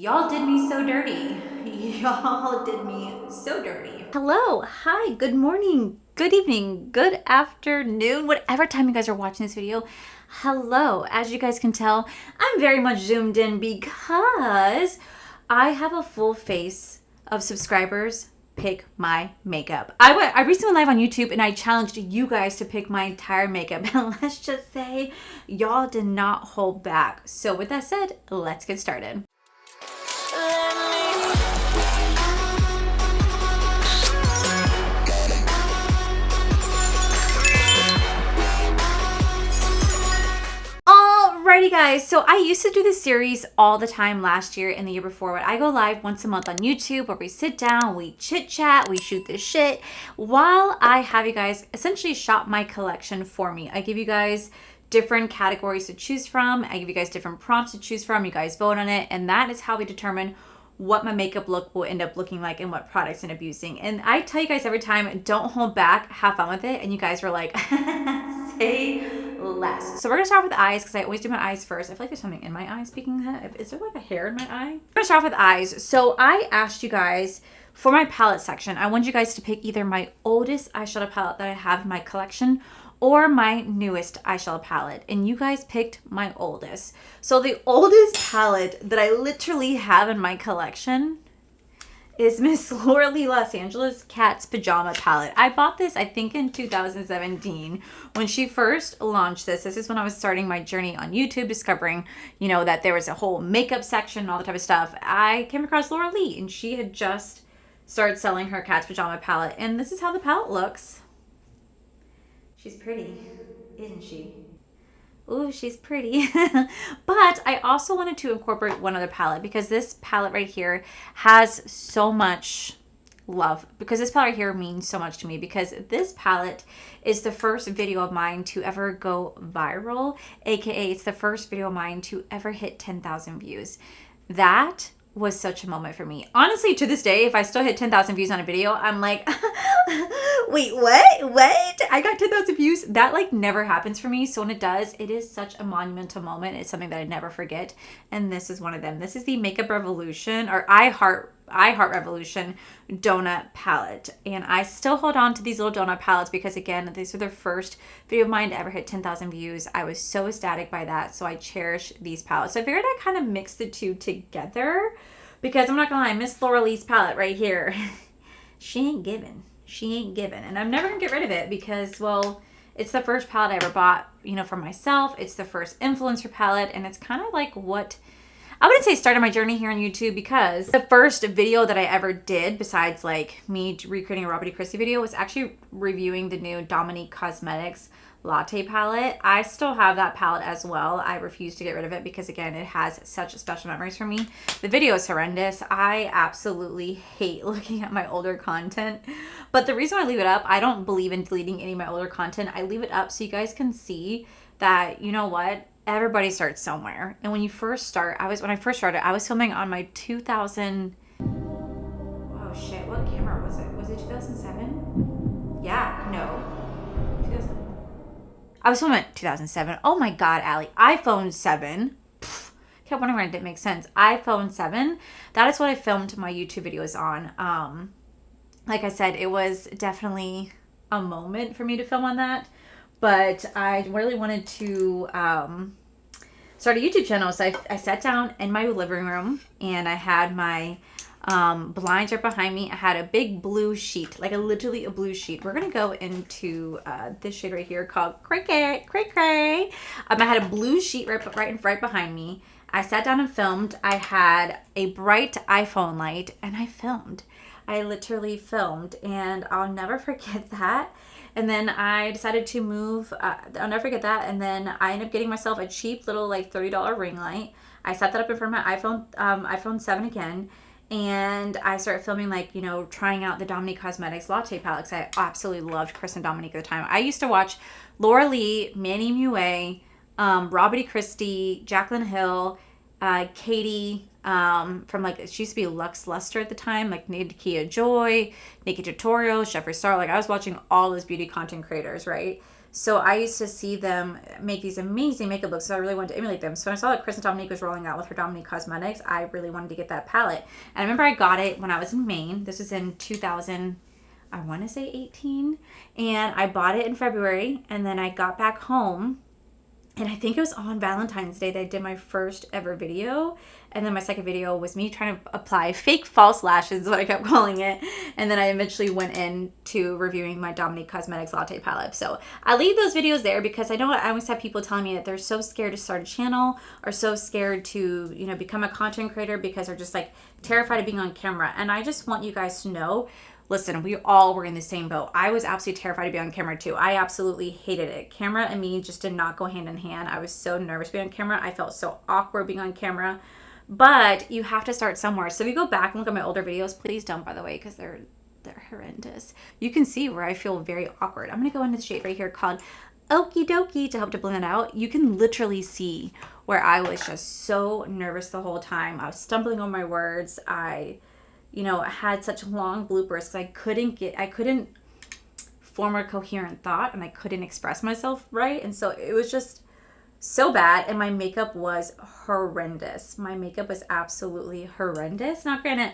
Y'all did me so dirty. Y'all did me so dirty. Hello, hi, good morning, good evening, good afternoon, whatever time you guys are watching this video. Hello, as you guys can tell, I'm very much zoomed in because I have a full face of subscribers pick my makeup. I recently went live on YouTube and I challenged you guys to pick my entire makeup. And let's just say y'all did not hold back. So with that said, let's get started. Alrighty guys, so I used to do this series all the time last year and the year before, but I go live once a month on YouTube where we sit down, we chit chat, we shoot the shit while I have you guys essentially shop my collection for me. I give you guys different categories to choose from. I give you guys different prompts to choose from. You guys vote on it, and that is how we determine what my makeup look will end up looking like and what products end up using. And I tell you guys every time, don't hold back, have fun with it. And you guys were like, say less. So we're gonna start with the eyes because I always do my eyes first. I feel like there's something in my eye. Speaking of that, is there like a hair in my eye? I'm gonna start off with eyes. So I asked you guys for my palette section, I want you guys to pick either my oldest eyeshadow palette that I have in my collection or my newest eyeshadow palette, and you guys picked my oldest. So the oldest palette that I literally have in my collection is Miss Laura Lee Los Angeles Cat's Pajama Palette. I bought this, I think, in 2017 when she first launched this. This is when I was starting my journey on YouTube, discovering, that there was a whole makeup section and all that type of stuff. I came across Laura Lee, and she had just started selling her Cat's Pajama Palette, and this is how the palette looks. She's pretty, isn't she? Ooh, she's pretty. But I also wanted to incorporate one other palette because this palette right here has so much love. Because this palette right here means so much to me because this palette is the first video of mine to ever go viral. AKA, it's the first video of mine to ever hit 10,000 views. That was such a moment for me. Honestly, to this day, if I still hit 10,000 views on a video, I'm like, wait, what? I got 10,000 views? That never happens for me. So when it does, it is such a monumental moment. It's something that I never forget. And this is one of them. This is the Makeup Revolution or I Heart Revolution donut palette, and I still hold on to these little donut palettes because again, these were the first video of mine to ever hit 10,000 views. I was so ecstatic by that, so I cherish these palettes. So I figured I'd kind of mix the two together because I'm not gonna lie, Miss Laura Lee's palette right here, she ain't giving, and I'm never gonna get rid of it because, well, it's the first palette I ever bought, for myself. It's the first influencer palette, and it's kind of like what I wouldn't say started my journey here on YouTube because the first video that I ever did, besides me recreating a Robert E. Christie video, was actually reviewing the new Dominique Cosmetics Latte palette. I still have that palette as well. I refuse to get rid of it because again, it has such special memories for me. The video is horrendous. I absolutely hate looking at my older content. But the reason I leave it up, I don't believe in deleting any of my older content. I leave it up so you guys can see that, you know what? Everybody starts somewhere. And when I first started, I was filming on my 2000. Oh shit, what camera was it? Was it 2007? Yeah, no. 2000. I was filming at 2007. Oh my god, Allie. iPhone 7. Kept wondering when it didn't make sense. iPhone 7. That is what I filmed my YouTube videos on. Like I said, it was definitely a moment for me to film on that. But I really wanted to start a YouTube channel. So I sat down in my living room and I had my blinds right behind me. I had a big blue sheet, literally a blue sheet. We're going to go into this shade right here called Cray Cray. I had a blue sheet right behind me. I sat down and filmed. I had a bright iPhone light and I filmed. I literally filmed, and I'll never forget that. And then I decided to move. I'll never forget that. And then I ended up getting myself a cheap little $30 ring light. I set that up in front of my iPhone 7 again. And I started filming trying out the Dominique Cosmetics Latte palette because I absolutely loved Chris and Dominique at the time. I used to watch Laura Lee, Manny Mue, Robert E. Christie, Jaclyn Hill, Katie, from she used to be Lux Luster at the time, Nakia Joy, Nikki Tutorials, Jeffree Star. I was watching all those beauty content creators, right? So I used to see them make these amazing makeup looks, so I really wanted to emulate them. So when I saw that Kristen Dominique was rolling out with her Dominique Cosmetics, I really wanted to get that palette. And I remember I got it when I was in Maine. This was in 2000, I want to say 18. And I bought it in February, and then I got back home. And I think it was on Valentine's Day that I did my first ever video. And then my second video was me trying to apply fake false lashes, is what I kept calling it. And then I eventually went into reviewing my Dominique Cosmetics Latte palette. So I leave those videos there because I know I always have people telling me that they're so scared to start a channel or so scared to, you know, become a content creator because they're just like terrified of being on camera. And I just want you guys to know, listen, we all were in the same boat. I was absolutely terrified to be on camera too. I absolutely hated it. Camera and me just did not go hand in hand. I was so nervous being on camera. I felt so awkward being on camera. But you have to start somewhere. So if you go back and look at my older videos, please don't, by the way, because they're horrendous. You can see where I feel very awkward. I'm going to go into the shade right here called Okie Dokie to help to blend it out. You can literally see where I was just so nervous the whole time. I was stumbling on my words. I had such long bloopers because I couldn't form a coherent thought and I couldn't express myself right. And so it was just so bad. And my makeup was horrendous. My makeup was absolutely horrendous. Now, granted,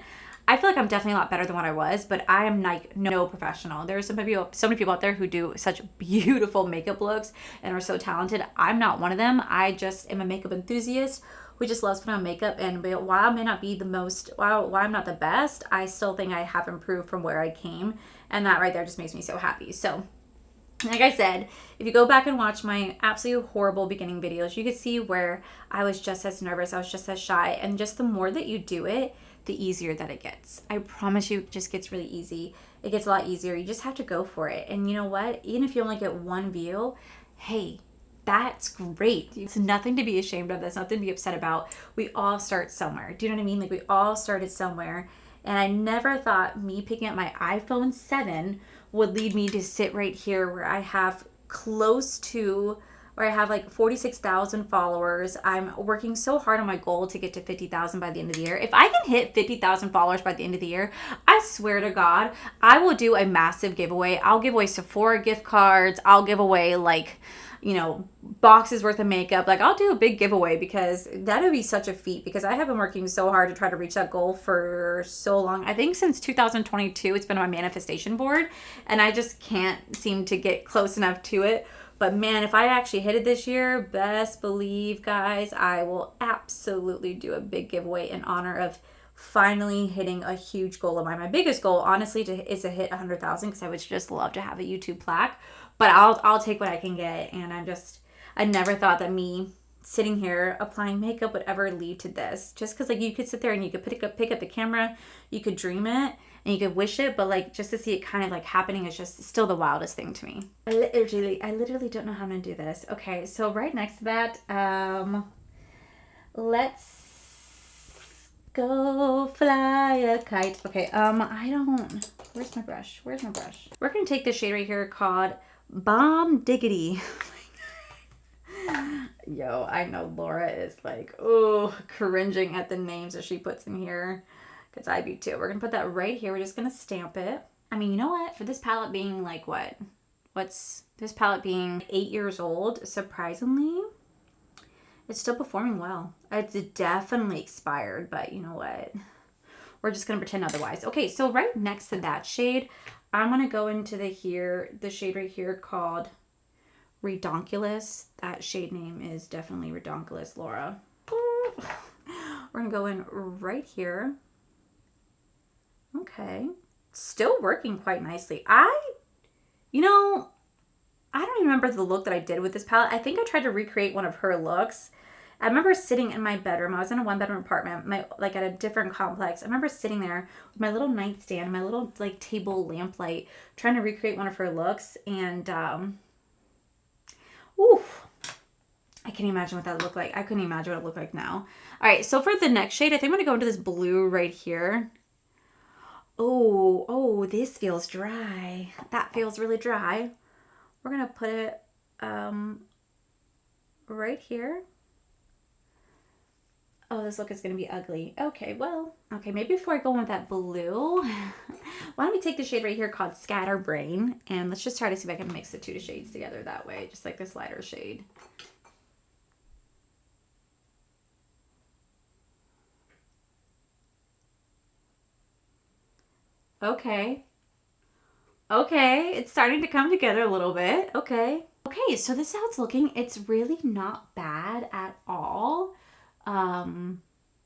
I feel like I'm definitely a lot better than what I was, but I am like no professional. There's so many people out there who do such beautiful makeup looks and are so talented. I'm not one of them. I just am a makeup enthusiast who just loves putting on makeup. And while I may not be while I'm not the best, I still think I have improved from where I came. And that right there just makes me so happy. So like I said, if you go back and watch my absolutely horrible beginning videos, you could see where I was just as nervous, I was just as shy, and just the more that you do it, the easier that it gets. I promise you, it just gets really easy. It gets a lot easier. You just have to go for it. And you know what? Even if you only get one view, hey, that's great. It's nothing to be ashamed of. That's nothing to be upset about. We all start somewhere. Do you know what I mean? Like, we all started somewhere. And I never thought me picking up my iPhone 7 would lead me to sit right here where I have like 46,000 followers. I'm working so hard on my goal to get to 50,000 by the end of the year. If I can hit 50,000 followers by the end of the year, I swear to God, I will do a massive giveaway. I'll give away Sephora gift cards. I'll give away boxes worth of makeup. Like, I'll do a big giveaway because that would be such a feat, because I have been working so hard to try to reach that goal for so long. I think since 2022, it's been on my manifestation board and I just can't seem to get close enough to it. But man, if I actually hit it this year, best believe, guys, I will absolutely do a big giveaway in honor of finally hitting a huge goal of mine. My biggest goal, honestly, is to hit 100,000, because I would just love to have a YouTube plaque. But I'll take what I can get. And I never thought that me sitting here applying makeup would ever lead to this. Just because, like, you could sit there and you could pick up the camera, you could dream it, and you could wish it, but like, just to see it kind of like happening is just still the wildest thing to me. I literally don't know how I'm gonna do this. Okay, so right next to that, let's go fly a kite. Okay, where's my brush? We're gonna take this shade right here called Bomb Diggity. Yo, I know Laura is like, cringing at the names that she puts in here. Because I be too. We're going to put that right here. We're just going to stamp it. I mean, you know what? For this palette being like what's this palette being 8 years old, surprisingly, it's still performing well. It's definitely expired, but you know what? We're just going to pretend otherwise. Okay, so right next to that shade, I'm going to go into the shade right here called Redonkulous. That shade name is definitely Redonkulous, Laura. We're going to go in right here. Okay. Still working quite nicely. I don't even remember the look that I did with this palette. I think I tried to recreate one of her looks. I remember sitting in my bedroom. I was in a 1-bedroom apartment, at a different complex. I remember sitting there with my little nightstand, my little like table lamplight, trying to recreate one of her looks. And, I can't imagine what that looked like. I couldn't imagine what it looked like now. All right. So for the next shade, I think I'm going to go into this blue right here. Oh, this feels dry. That feels really dry. We're going to put it right here. Oh, this look is going to be ugly. Okay, well, okay, maybe before I go in with that blue, why don't we take the shade right here called Scatterbrain, and let's just try to see if I can mix the two shades together that way, just like this lighter shade. Okay. Okay, it's starting to come together a little bit. Okay. Okay, so this is how it's looking. It's really not bad at all.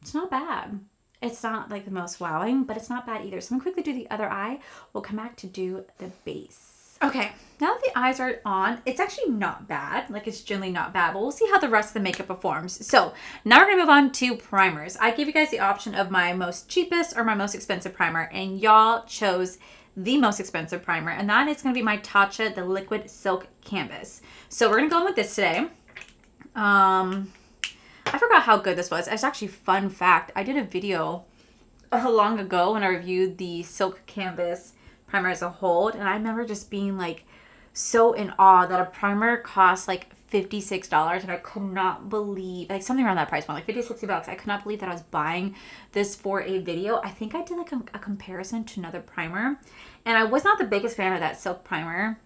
It's not bad. It's not like the most wowing, but it's not bad either. So I'm gonna quickly do the other eye. We'll come back to do the base. Okay, now that the eyes are on, it's actually not bad. Like, it's generally not bad, but we'll see how the rest of the makeup performs. So now we're gonna move on to primers. I gave you guys the option of my most cheapest or my most expensive primer, and y'all chose the most expensive primer, and that is going to be my Tatcha, the Liquid Silk Canvas. So we're going to go in with this today. I forgot how good this was. It's actually, fun fact, I did a video long ago when I reviewed the Silk Canvas primer as a whole, and I remember just being like so in awe that a primer costs like $56, and I could not believe, like something around that price point, like 50, 60 bucks. I could not believe that I was buying this for a video. I think I did like a comparison to another primer, and I was not the biggest fan of that Silk primer,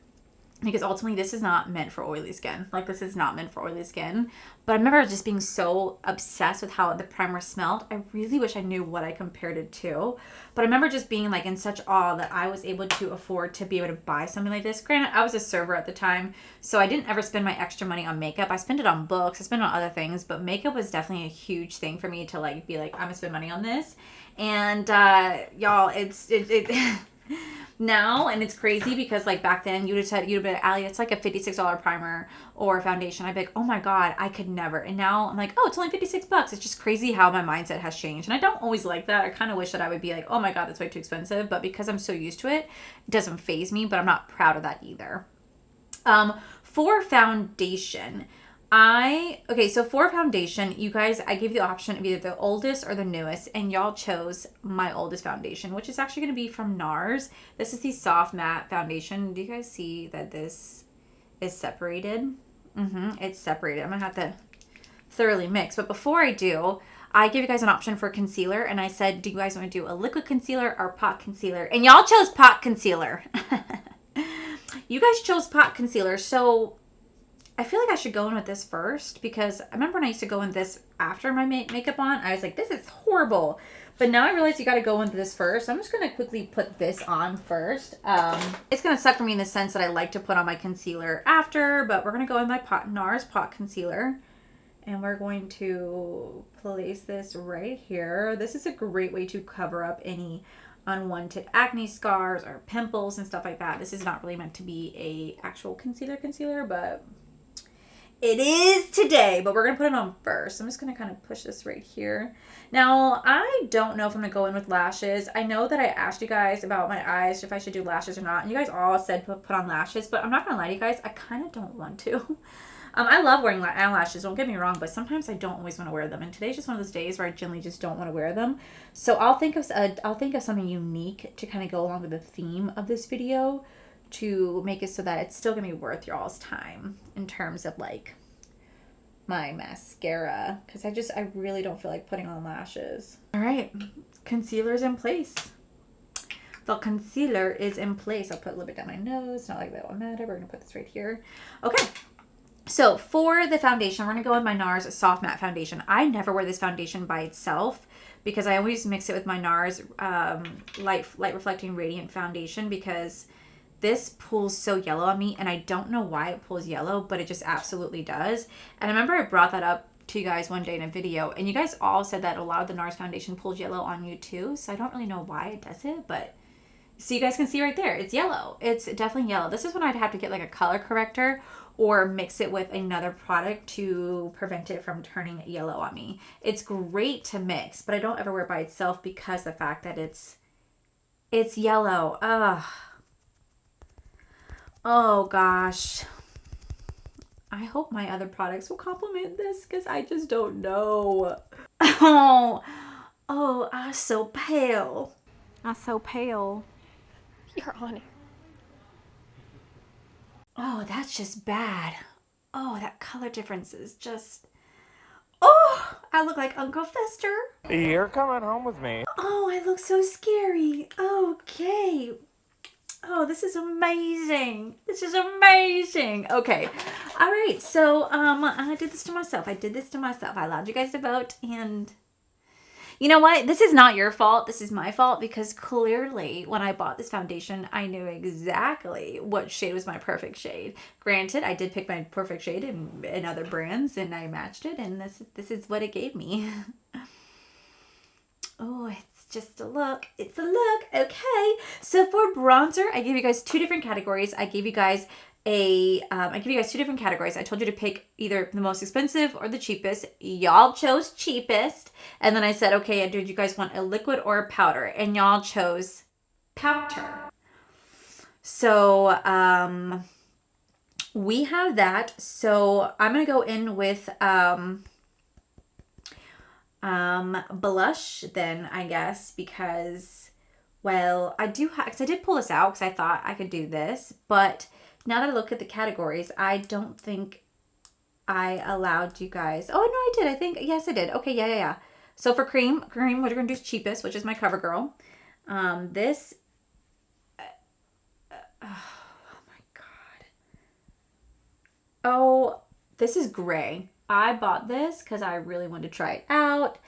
because ultimately this is not meant for oily skin. Like, this is not meant for oily skin. But I remember just being so obsessed with how the primer smelled. I really wish I knew what I compared it to. But I remember just being like in such awe that I was able to afford to be able to buy something like this. Granted, I was a server at the time, so I didn't ever spend my extra money on makeup. I spent it on books, I spent it on other things, but makeup was definitely a huge thing for me to like be like, I'm gonna spend money on this. And y'all, it now, and it's crazy because like back then you'd have been like, Allie, it's like a $56 primer or foundation. I'd be like, oh my god, I could never. And now I'm like, oh, it's only 56 bucks. It's just crazy how my mindset has changed, and I don't always like that. I kind of wish that I would be like, oh my god, that's way too expensive, but because I'm so used to it, it doesn't faze me. But I'm not proud of that either. For foundation, so for foundation, you guys, I gave you the option of either the oldest or the newest, and y'all chose my oldest foundation, which is actually going to be from NARS. This is the soft matte foundation. Do you guys see that this is separated? It's separated. I'm going to have to thoroughly mix. But before I do, I gave you guys an option for concealer, and I said, do you guys want to do a liquid concealer or pot concealer? And y'all chose pot concealer. You guys chose pot concealer, so I feel like I should go in with this first, because I remember when I used to go in this after my makeup on, I was like, this is horrible. But now I realize you got to go into this first. I'm just going to quickly put this on first. It's going to suck for me in the sense that I like to put on my concealer after, but we're going to go in my NARS Pot Concealer. And we're going to place this right here. This is a great way to cover up any unwanted acne scars or pimples and stuff like that. This is not really meant to be a actual concealer, but it is today. But we're going to put it on first. I'm just going to kind of push this right here. Now, I don't know if I'm going to go in with lashes. I know that I asked you guys about my eyes, if I should do lashes or not. And you guys all said put on lashes, but I'm not going to lie to you guys. I kind of don't want to. I love wearing eyelashes, don't get me wrong, but sometimes I don't always want to wear them. And today's just one of those days where I generally just don't want to wear them. So I'll think of something unique to kind of go along with the theme of this video to make it so that it's still going to be worth y'all's time in terms of like my mascara, because I really don't feel like putting on lashes. All right, concealer's in place. The concealer is in place. I'll put a little bit down my nose. Not like that will matter. We're going to put this right here. Okay. So for the foundation, we're going to go with my NARS Soft Matte Foundation. I never wear this foundation by itself because I always mix it with my NARS Light Reflecting Radiant Foundation, because this pulls so yellow on me, and I don't know why it pulls yellow, but it just absolutely does. And I remember I brought that up to you guys one day in a video, and you guys all said that a lot of the NARS foundation pulls yellow on you too, so I don't really know why it does it, but so you guys can see right there, it's yellow. It's definitely yellow. This is when I'd have to get like a color corrector or mix it with another product to prevent it from turning yellow on me. It's great to mix, but I don't ever wear it by itself because the fact that it's yellow. Ugh. Oh gosh. I hope my other products will complement this, because I just don't know. Oh, I'm so pale. I'm so pale. You're on it. Oh, that's just bad. Oh, that color difference is just... Oh! I look like Uncle Fester. You're coming home with me. Oh, I look so scary. Okay. Oh, this is amazing. This is amazing. Okay. All right. So, I did this to myself. I allowed you guys to vote, and you know what? This is not your fault. This is my fault because clearly when I bought this foundation, I knew exactly what shade was my perfect shade. Granted, I did pick my perfect shade in other brands and I matched it, and this is what it gave me. Oh, it's just a look. It's a look. Okay. So for bronzer, I gave you guys two different categories. I gave you guys two different categories. I told you to pick either the most expensive or the cheapest. Y'all chose cheapest. And then I said, okay, did you guys want a liquid or a powder? And y'all chose powder. So, we have that. So I'm going to go in with, blush then, I guess, because, well, I did pull this out because I thought I could do this, but now that I look at the categories, I don't think I allowed you guys. Oh, no, I did. I think, yes, I did. Okay, yeah. So for cream, what we're going to do is cheapest, which is my CoverGirl. This, oh my God. Oh, this is gray. I bought this because I really wanted to try it out.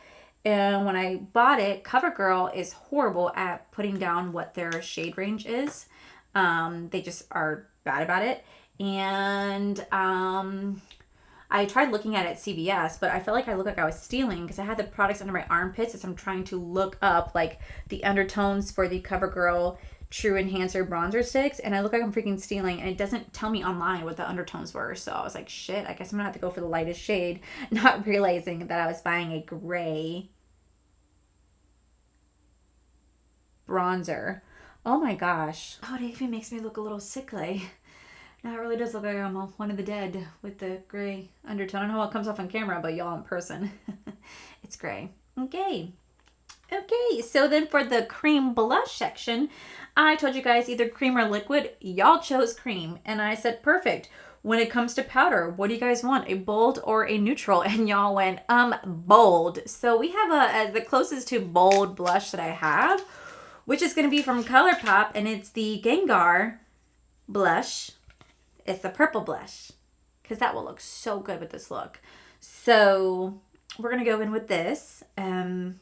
And when I bought it, CoverGirl is horrible at putting down what their shade range is. They just are bad about it. And I tried looking at it at CVS, but I felt like I looked like I was stealing because I had the products under my armpits as I'm trying to look up like the undertones for the CoverGirl True Enhancer bronzer sticks, and I look like I'm freaking stealing, and it doesn't tell me online what the undertones were. So I was like, shit, I guess I'm gonna have to go for the lightest shade, not realizing that I was buying a gray bronzer. Oh my gosh. Oh, it even makes me look a little sickly. Now it really does look like I'm one of the dead with the gray undertone. I don't know how it comes off on camera, but y'all in person. It's gray. Okay, so then for the cream blush section, I told you guys either cream or liquid. Y'all chose cream, and I said perfect. When it comes to powder, what do you guys want? A bold or a neutral? And y'all went, bold. So we have the closest to bold blush that I have, which is going to be from ColourPop, and it's the Gengar blush. It's the purple blush, because that will look so good with this look. So we're going to go in with this, and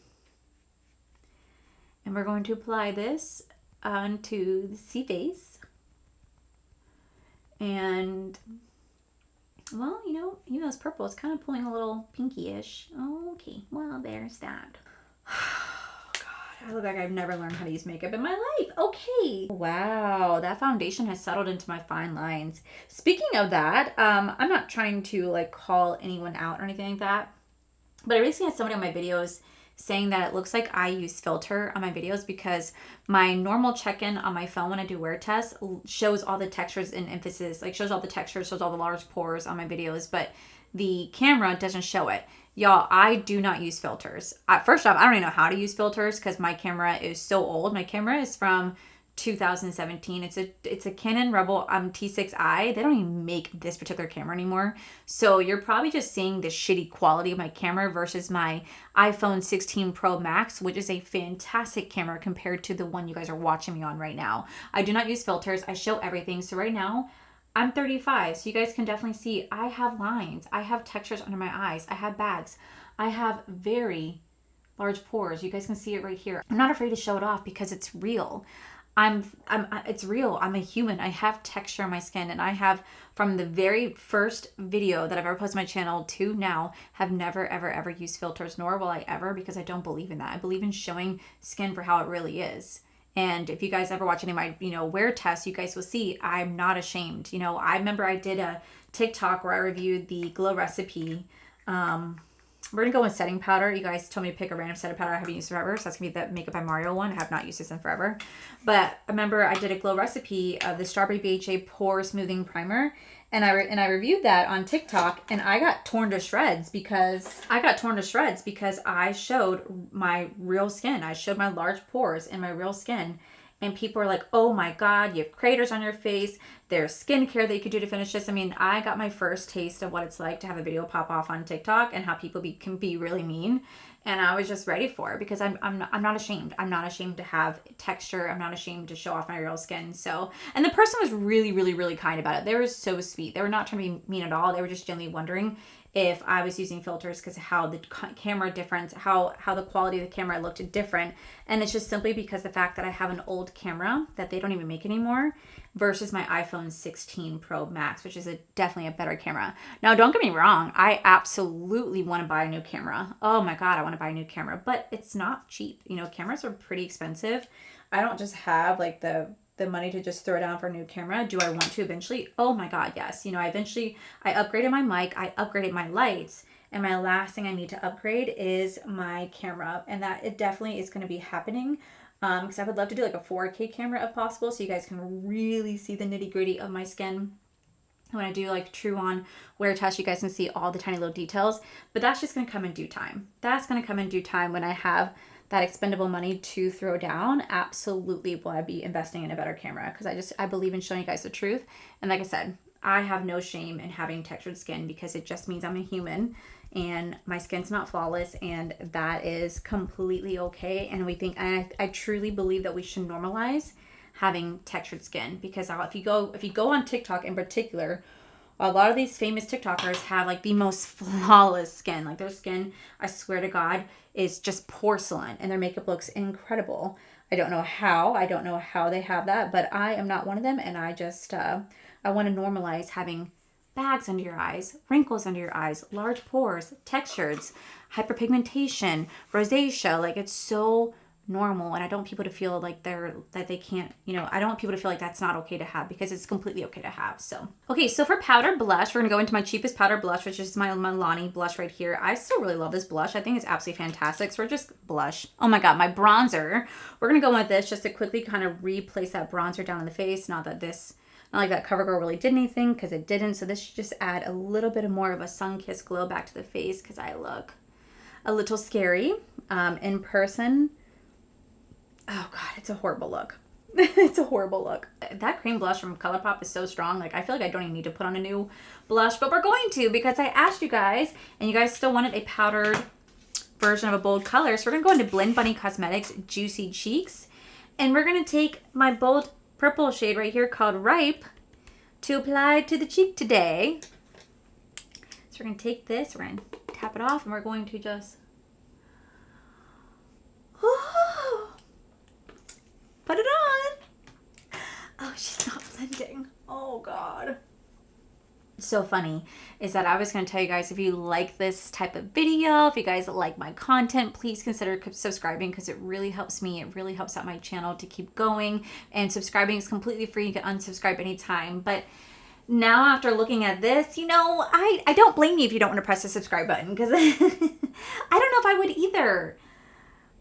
we're going to apply this onto the C face. And, well, even though it's purple, it's kind of pulling a little pinky-ish. Okay, well, there's that. I look like I've never learned how to use makeup in my life. Okay. Wow, that foundation has settled into my fine lines. Speaking of that, I'm not trying to like call anyone out or anything like that, but I recently had somebody on my videos saying that it looks like I use filter on my videos because my normal check-in on my phone when I do wear tests shows all the textures and emphasis, like shows all the textures, shows all the large pores on my videos, but the camera doesn't show it. Y'all, I do not use filters. First off, I don't even know how to use filters because my camera is so old. My camera is from 2017. It's a Canon Rebel T6i. They don't even make this particular camera anymore. So you're probably just seeing the shitty quality of my camera versus my iPhone 16 Pro Max, which is a fantastic camera compared to the one you guys are watching me on right now. I do not use filters. I show everything. So right now, I'm 35, so you guys can definitely see I have lines. I have textures under my eyes. I have bags. I have very large pores. You guys can see it right here. I'm not afraid to show it off because it's real. It's real. I'm a human. I have texture on my skin, and I have, from the very first video that I've ever posted on my channel to now, have never, ever, ever used filters, nor will I ever, because I don't believe in that. I believe in showing skin for how it really is. And if you guys ever watch any of my, wear tests, you guys will see I'm not ashamed. I remember I did a TikTok where I reviewed the Glow Recipe. We're going to go with setting powder. You guys told me to pick a random setting powder I haven't used forever. So that's going to be the Makeup by Mario one. I have not used this in forever. But I remember I did a Glow Recipe of the Strawberry BHA Pore Smoothing Primer. And I reviewed that on TikTok, and I got torn to shreds because I showed my real skin. I showed my large pores in my real skin. and people are like, oh my God, you have craters on your face. There's skincare that you could do to finish this. I mean, I got my first taste of what it's like to have a video pop off on TikTok and how people can be really mean. And I was just ready for it because I'm not ashamed. I'm not ashamed to have texture. I'm not ashamed to show off my real skin. So, and the person was really, really, really kind about it. They were so sweet. They were not trying to be mean at all. They were just genuinely wondering if I was using filters because how the camera difference, how the quality of the camera looked different. And it's just simply because the fact that I have an old camera that they don't even make anymore versus my iPhone 16 Pro Max, which is definitely a better camera. Now, don't get me wrong. I absolutely want to buy a new camera. Oh my God, I want to buy a new camera, but it's not cheap. You know, cameras are pretty expensive. I don't just have like the money to just throw down for a new camera. Do I want to eventually? Oh my God, yes. You know, I upgraded my mic, I upgraded my lights, and my last thing I need to upgrade is my camera. And that it definitely is going to be happening because I would love to do like a 4K camera if possible so you guys can really see the nitty gritty of my skin. When I do like true on wear test, you guys can see all the tiny little details, but that's just going to come in due time. That's going to come in due time when I have that expendable money to throw down. Absolutely will I be investing in a better camera because I believe in showing you guys the truth. And like I said, I have no shame in having textured skin because it just means I'm a human and my skin's not flawless, and that is completely okay. And I truly believe that we should normalize having textured skin because if you go on TikTok in particular, a lot of these famous TikTokers have like the most flawless skin. Like their skin, I swear to God, is just porcelain and their makeup looks incredible. I don't know how they have that, but I am not one of them. And I just, I want to normalize having bags under your eyes, wrinkles under your eyes, large pores, textures, hyperpigmentation, rosacea. Like it's so normal, and I don't want people to feel like they can't, I don't want people to feel like that's not okay to have because it's completely okay to have. So okay, so for powder blush, we're gonna go into my cheapest powder blush, which is my Milani blush right here. I still really love this blush. I think it's absolutely fantastic. So we're just blush. Oh my God, my bronzer, we're gonna go with this just to quickly kind of replace that bronzer down in the face. Not like that CoverGirl really did anything, because it didn't. So this should just add a little bit more of a sun-kissed glow back to the face because I look a little scary in person. Oh God, it's a horrible look. It's a horrible look. That cream blush from ColourPop is so strong. Like I feel like I don't even need to put on a new blush, but we're going to because I asked you guys and you guys still wanted a powdered version of a bold color. So we're gonna go into Blend Bunny Cosmetics Juicy Cheeks, and we're gonna take my bold purple shade right here called Ripe to apply to the cheek today. So we're gonna take this, we're gonna tap it off, and we're going to just put it on. Oh, she's not blending. Oh God. So funny is that I was going to tell you guys, if you like this type of video, if you guys like my content, please consider subscribing because it really helps me. It really helps out my channel to keep going, and subscribing is completely free. You can unsubscribe anytime. But now after looking at this, I don't blame you if you don't want to press the subscribe button because I don't know if I would either.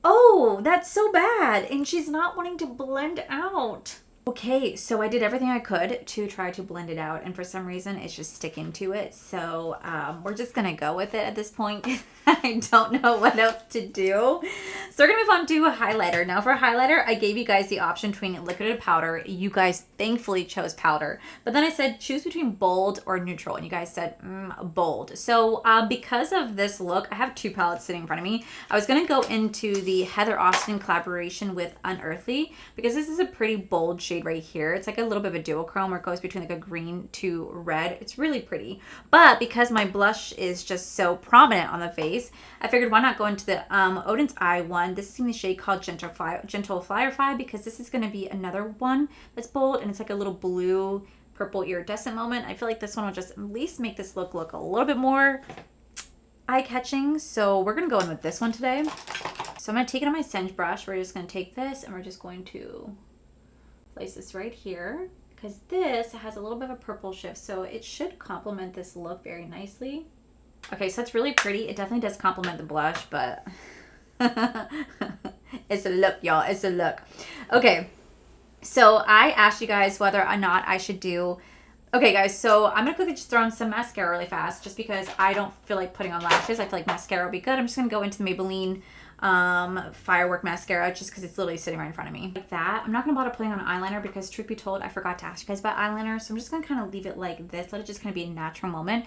Oh, that's so bad. And she's not wanting to blend out. Okay, so I did everything I could to try to blend it out, and for some reason it's just sticking to it. So we're just gonna go with it at this point. I don't know what else to do. So we're gonna move on to a highlighter. Now for highlighter, I gave you guys the option between liquid and powder. You guys thankfully chose powder, but then I said choose between bold or neutral, and you guys said bold. So because of this look, I have two palettes sitting in front of me. I was gonna go into the Heather Austin collaboration with Unearthly because this is a pretty bold shade right here. It's like a little bit of a duochrome where it goes between like a green to red. It's really pretty. But because my blush is just so prominent on the face, I figured why not go into the Odin's Eye one. This is in the shade called Gentle Firefly because this is going to be another one that's bold, and it's like a little blue purple iridescent moment. I feel like this one will just at least make this look a little bit more eye-catching. So we're going to go in with this one today. So I'm going to take it on my Singe brush. We're just going to take this and we're just going to place this right here because this has a little bit of a purple shift, so it should complement this look very nicely. Okay, so it's really pretty. It definitely does complement the blush, but it's a look, y'all. It's a look. Okay, so I asked you guys whether or not I should do... Okay, guys, so I'm going to quickly just throw in some mascara really fast just because I don't feel like putting on lashes. I feel like mascara will be good. I'm just going to go into the Maybelline Firework mascara just because it's literally sitting right in front of me. Like that. I'm not going to bother putting on eyeliner because truth be told, I forgot to ask you guys about eyeliner. So I'm just going to kind of leave it like this. Let it just kind of be a natural moment.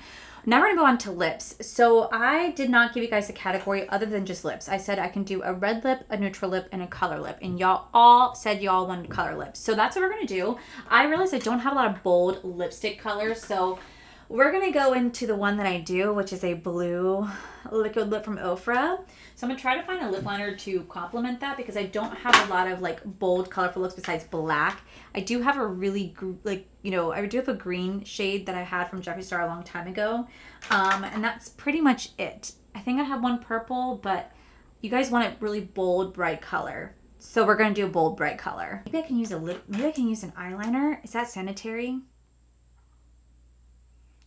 Now we're going to go on to lips. So I did not give you guys a category other than just lips. I said I can do a red lip, a neutral lip, and a color lip. And y'all all said y'all wanted color lips. So that's what we're going to do. I realized I don't have a lot of bold lipstick colors. So we're going to go into the one that I do, which is a blue liquid lip from Ofra. So I'm going to try to find a lip liner to complement that because I don't have a lot of like bold colorful looks besides black. I do have a really I do have a green shade that I had from Jeffree Star a long time ago. And that's pretty much it. I think I have one purple, but you guys want it really bold, bright color. So we're going to do a bold, bright color. Maybe I can use maybe I can use an eyeliner. Is that sanitary?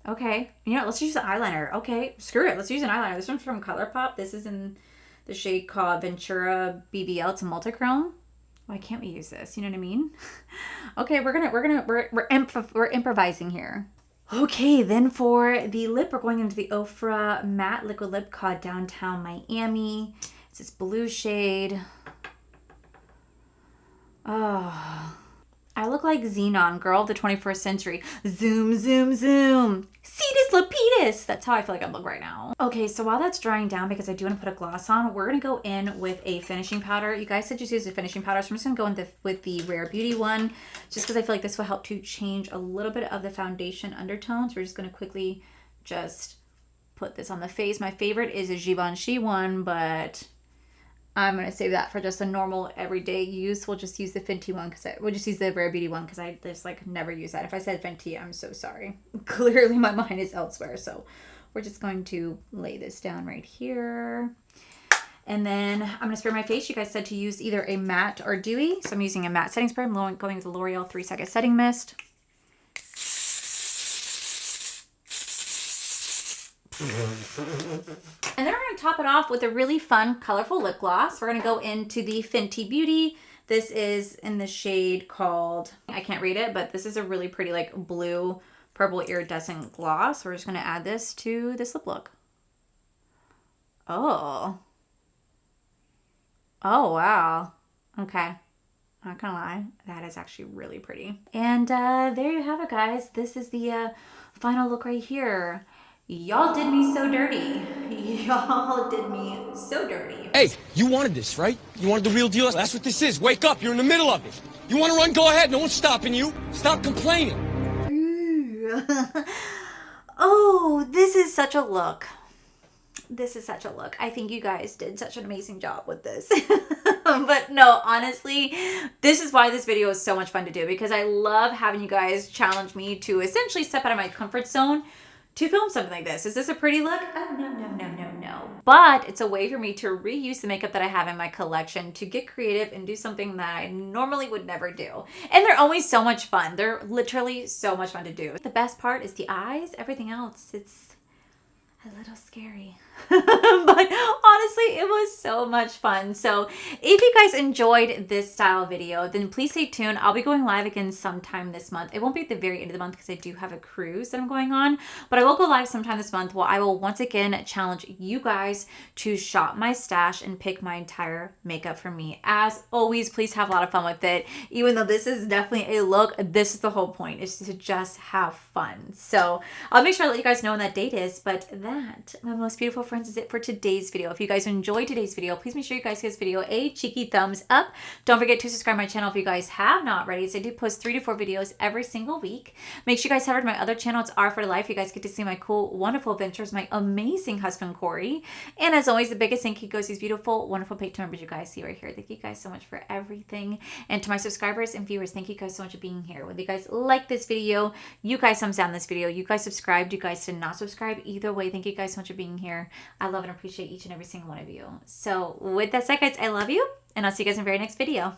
Okay, let's use an eyeliner. Okay, screw it. Let's use an eyeliner. This one's from ColourPop. This is in the shade called Ventura BBL. It's a multichrome. Why can't we use this? You know what I mean? Okay, we're improvising here. Okay, then for the lip, we're going into the Ofra matte liquid lip called Downtown Miami. It's this blue shade. Oh, I look like Xenon, girl of the 21st century. Zoom, zoom, zoom. Cetus Lapidus. That's how I feel like I look right now. Okay, so while that's drying down, because I do want to put a gloss on, we're going to go in with a finishing powder. You guys said just use a finishing powder, so I'm just going to go in with the Rare Beauty one, just because I feel like this will help to change a little bit of the foundation undertones. We're just going to quickly just put this on the face. My favorite is a Givenchy one, but I'm going to save that for just a normal everyday use. We'll just use the Fenty one we'll just use the Rare Beauty one because I just like never use that. If I said Fenty, I'm so sorry. Clearly my mind is elsewhere. So we're just going to lay this down right here. And then I'm going to spray my face. You guys said to use either a matte or dewy. So I'm using a matte setting spray. I'm going with the L'Oreal 3-Second Setting Mist. And then we're going to top it off with a really fun, colorful lip gloss. We're going to go into the Fenty Beauty. This is in the shade called, I can't read it, but this is a really pretty like blue, purple iridescent gloss. We're just going to add this to this lip look. Oh. Oh, wow. Okay. Not gonna lie, that is actually really pretty. And there you have it, guys. This is the final look right here. Y'all did me so dirty. Y'all did me so dirty. Hey, you wanted this, right? You wanted the real deal? That's what this is. Wake up. You're in the middle of it. You want to run? Go ahead. No one's stopping you. Stop complaining. Oh, this is such a look. This is such a look. I think you guys did such an amazing job with this. But no, honestly, this is why this video is so much fun to do, because I love having you guys challenge me to essentially step out of my comfort zone to film something like this. Is this a pretty look? Oh, no, no, no, no, no. But it's a way for me to reuse the makeup that I have in my collection to get creative and do something that I normally would never do. And they're always so much fun. They're literally so much fun to do. The best part is the eyes. Everything else, it's a little scary. But honestly, it was so much fun. So if you guys enjoyed this style video, then please stay tuned. I'll be going live again sometime this month. It won't be at the very end of the month because I do have a cruise that I'm going on, but I will go live sometime this month where I will once again challenge you guys to shop my stash and pick my entire makeup for me. As always, please have a lot of fun with it. Even though this is definitely a look, this is the whole point, is to just have fun. So I'll make sure I let you guys know when that date is, but that, my most beautiful friends, is it for today's video. If you guys enjoyed today's video, please make sure you guys give this video a cheeky thumbs up. Don't forget to subscribe to my channel if you guys have not already. So I do post 3 to 4 videos every single week. Make sure you guys head over to my other channel. It's R for Life. You guys get to see my cool, wonderful adventures, my amazing husband, Corey. And as always, the biggest thank you goes to these beautiful, wonderful Patreon members you guys see right here. Thank you guys so much for everything. And to my subscribers and viewers, thank you guys so much for being here. Whether you guys like this video, you guys thumbs down this video, you guys subscribed, you guys did not subscribe, either way, thank you guys so much for being here. I love and appreciate each and every single one of you. So with that said, guys, I love you, and I'll see you guys in the very next video.